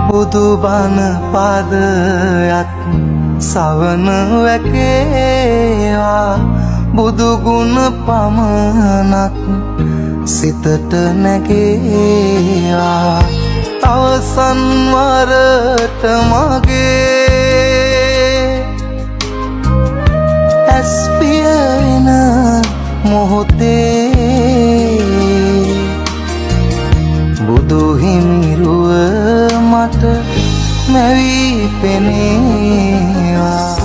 බුදු බණ පාදයක් සවන වැකේවා බුදු ගුණ පමණක් සිතට නැගේවා අවසන් වරට මගේ ඇස් පියවෙන මොහොතේ බුදු හිමිරුව මට මැවී පෙනේවා